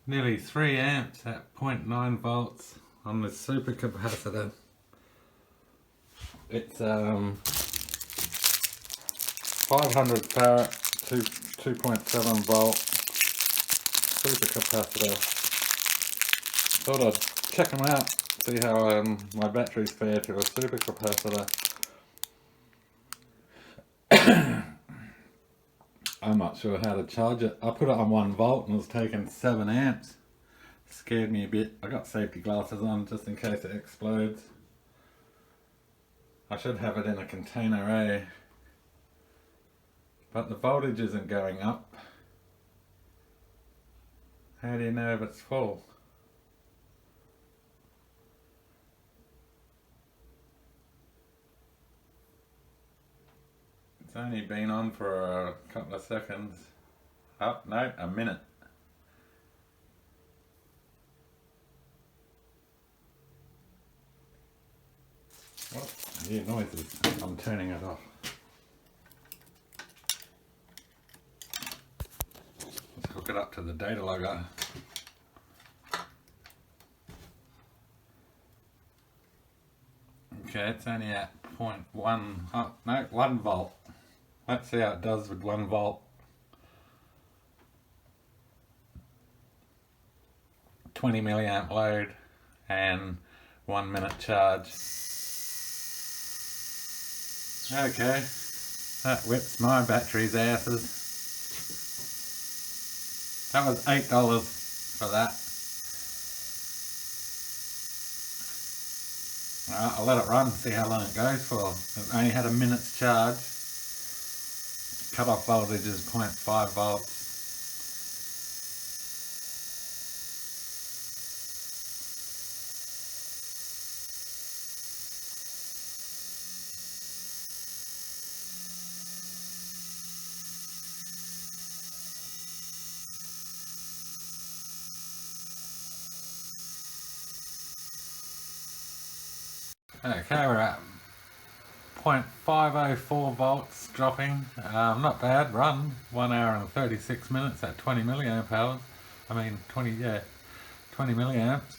nearly 3 amps at 0.9 volts on this supercapacitor. It's 500 farad, 2.7 volt supercapacitor. Thought I'd check them out, see how my batteries fare to a supercapacitor. I'm not sure how to charge it. I put it on 1 volt and it was taking 7 amps. Scared me a bit. I got safety glasses on just in case it explodes. I should have it in a container, eh? But the voltage isn't going up. How do you know if it's full? It's only been on for a couple of seconds. Oh, no, a minute. What? I hear noises. I'm turning it off. Let's hook it up to the data logger. Okay, it's only at 0.1, oh, no, 1 volt. Let's see how it does with 1 volt. 20 milliamp load and 1 minute charge. Okay, that whips my battery's asses. That was $8 for that. I'll let it run, see how long it goes for. It only had a minute's charge. Cut-off voltage is 0.5 volts. Okay, we're at 0.504 volts dropping. Not bad run. 1 hour and 36 minutes at 20 milliamp hours. 20 milliamps.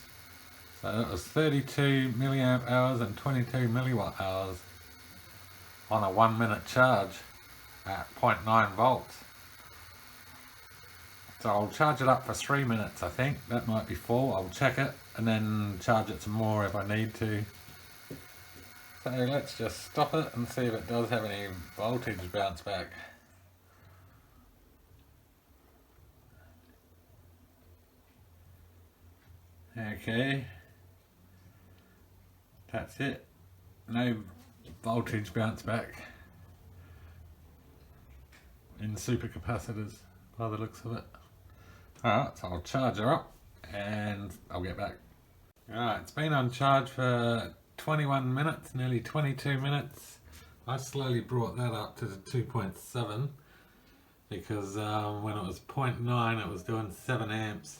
So that was 32 milliamp hours and 22 milliwatt hours on a 1 minute charge at 0.9 volts. So I'll charge it up for 3 minutes, I think. That might be full. I'll check it and then charge it some more if I need to. So let's just stop it and see if it does have any voltage bounce back. Okay, that's it. No voltage bounce back in supercapacitors by the looks of it. Alright, so I'll charge her up and I'll get back. Alright, it's been on charge for 21 minutes, nearly 22 minutes. I slowly brought that up to the 2.7 because when it was 0.9 it was doing 7 amps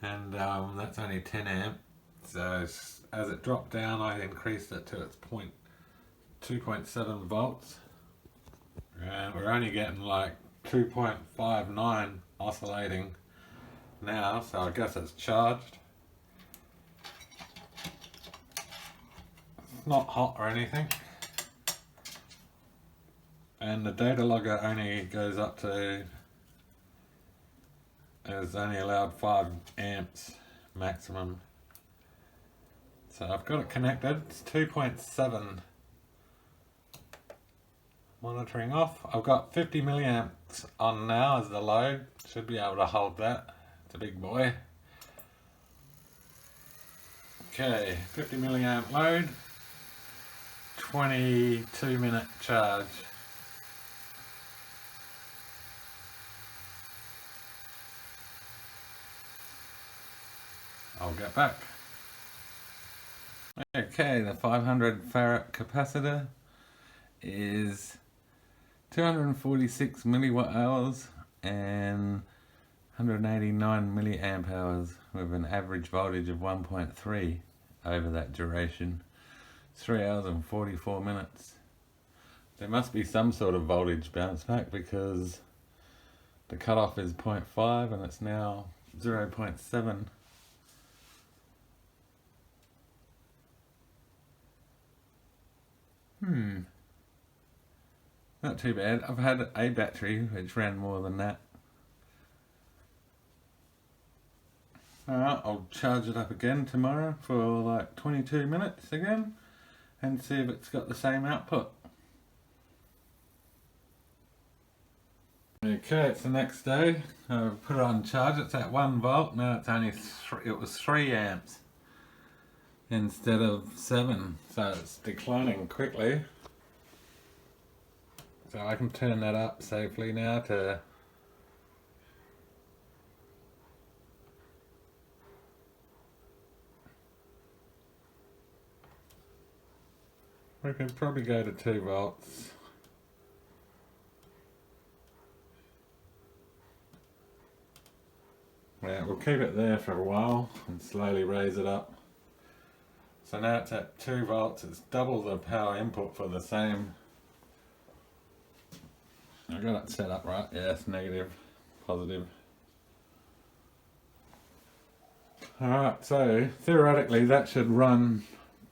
and that's only 10 amp. So as it dropped down I increased it to its 2.7 volts and we're only getting like 2.59 oscillating now, so I guess it's charged. Not hot or anything, and the data logger only goes up to, is only allowed 5 amps maximum. So I've got it connected. It's 2.7 monitoring off. I've got 50 milliamps on now as the load. Should be able to hold that. It's a big boy. Okay, 50 milliamp load. 22 minute charge. I'll get back. Okay, the 500 farad capacitor is 246 milliwatt hours and 189 milliamp hours with an average voltage of 1.3 over that duration. 3 hours and 44 minutes. There must be some sort of voltage bounce back because the cutoff is 0.5 and it's now 0.7. Not too bad. I've had a battery which ran more than that. Alright, I'll charge it up again tomorrow for like 22 minutes again and see if it's got the same output. Okay, it's the next day. I've put it on charge. It's at 1 volt. Now it's only it was 3 amps instead of 7, so it's declining quickly. So I can turn that up safely now to we can probably go to 2 volts. Yeah, we'll keep it there for a while and slowly raise it up. So now it's at 2 volts, it's double the power input for the same. I got it set up right, yeah, it's negative, positive. Alright, so theoretically that should run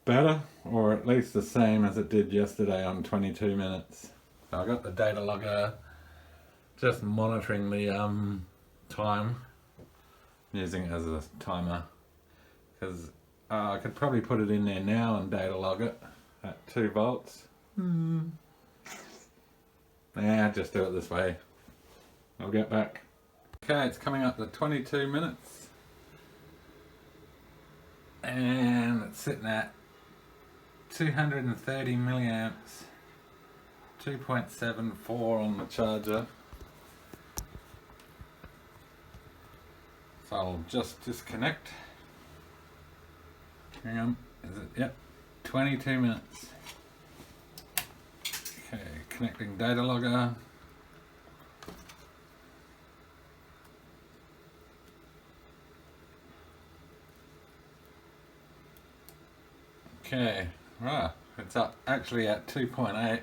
better, or at least the same as it did yesterday on 22 minutes. So I got the data logger just monitoring the time, using it as a timer, because I could probably put it in there now and data log it at 2 volts. Yeah, just do it this way. I'll get back. Okay, it's coming up to 22 minutes. And it's sitting at 230 milliamps, 2.74 on the charger. So I'll just disconnect. Hang on, is it? Yep, 22 minutes. Okay, connecting data logger. Okay, right, it's up actually at 2.8,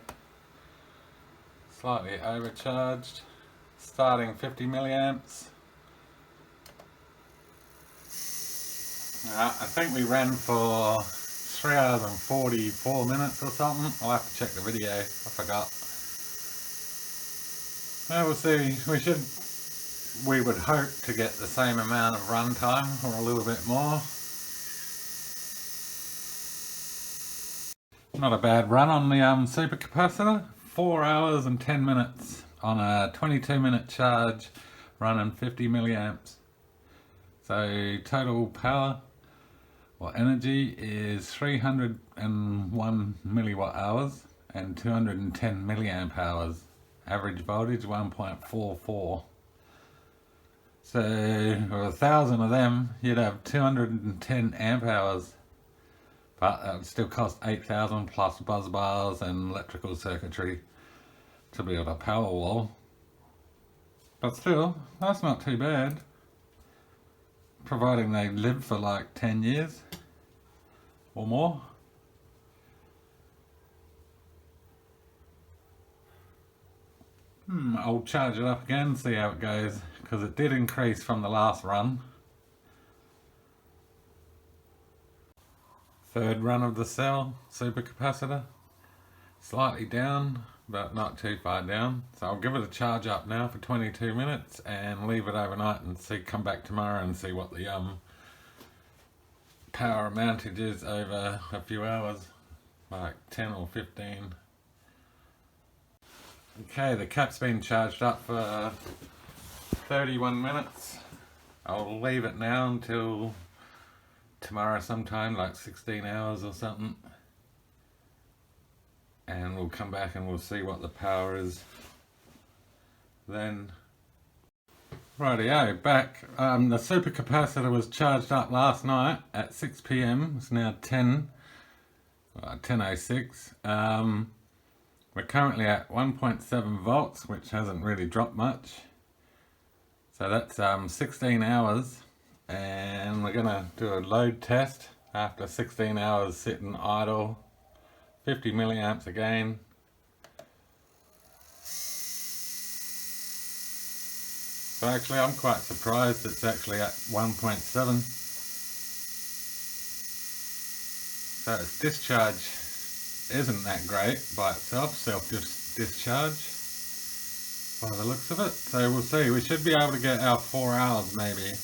slightly overcharged, starting 50 milliamps. I think we ran for 3 hours and 44 minutes or something. I'll have to check the video, I forgot. Well, we'll see. We would hope to get the same amount of run time or a little bit more. Not a bad run on the supercapacitor. 4 hours and 10 minutes on a 22-minute charge running 50 milliamps. So total power or energy is 301 milliwatt hours and 210 milliamp hours. Average voltage 1.44. So for 1,000 of them, you'd have 210 amp hours. But that would still cost 8,000 plus buzz bars and electrical circuitry to build a power wall. But still, that's not too bad. Providing they live for like 10 years or more. I'll charge it up again, see how it goes, because it did increase from the last run. Third run of the cell, supercapacitor. Slightly down, but not too far down. So I'll give it a charge up now for 22 minutes and leave it overnight and come back tomorrow and see what the power amountage is over a few hours, like 10 or 15. Okay, the cap's been charged up for 31 minutes. I'll leave it now until tomorrow sometime, like 16 hours or something. And we'll come back and we'll see what the power is then. Rightio, back. The supercapacitor was charged up last night at 6 PM. It's now 10:06. We're currently at 1.7 volts, which hasn't really dropped much. So that's 16 hours. And we're gonna do a load test after 16 hours sitting idle. 50 milliamps again. 1 So actually I'm quite surprised it's actually at 1.7. So its discharge isn't that great by itself, self-discharge, by the looks of it. So we'll see, we should be able to get our 4 hours maybe.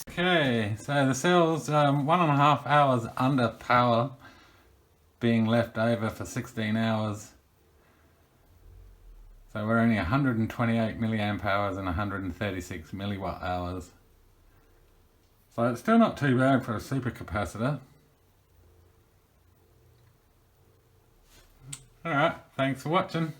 Okay, so the cell's 1.5 hours under power, being left over for 16 hours. So we're only 128 milliamp hours and 136 milliwatt hours. So it's still not too bad for a supercapacitor. Alright, thanks for watching.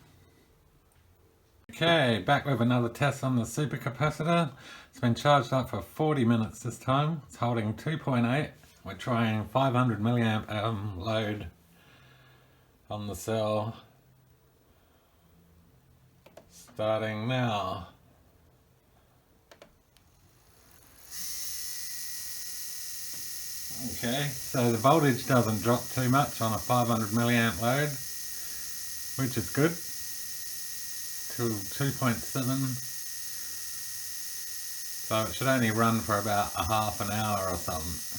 Okay, back with another test on the supercapacitor. It's been charged up for 40 minutes this time. It's holding 2.8. We're trying 500 milliamp load on the cell. Starting now. Okay, so the voltage doesn't drop too much on a 500 milliamp load, which is good. To 2.7. So it should only run for about a half an hour or something.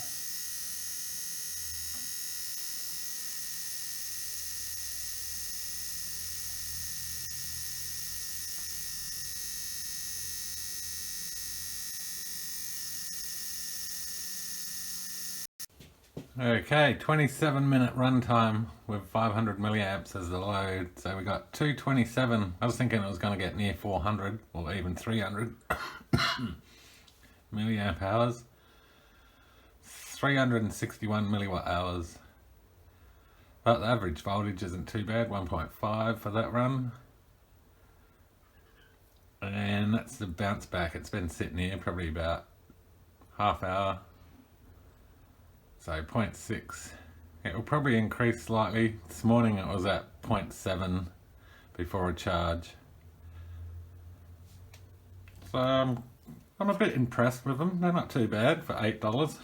Okay, 27-minute runtime with 500 milliamps as the load. So we got 227. I was thinking it was going to get near 400 or even 300 milliamp hours. 361 milliwatt hours. But the average voltage isn't too bad, 1.5 for that run. And that's the bounce back. It's been sitting here probably about half hour. So 0.6. It will probably increase slightly. This morning it was at 0.7 before a charge. So I'm a bit impressed with them. They're not too bad for $8.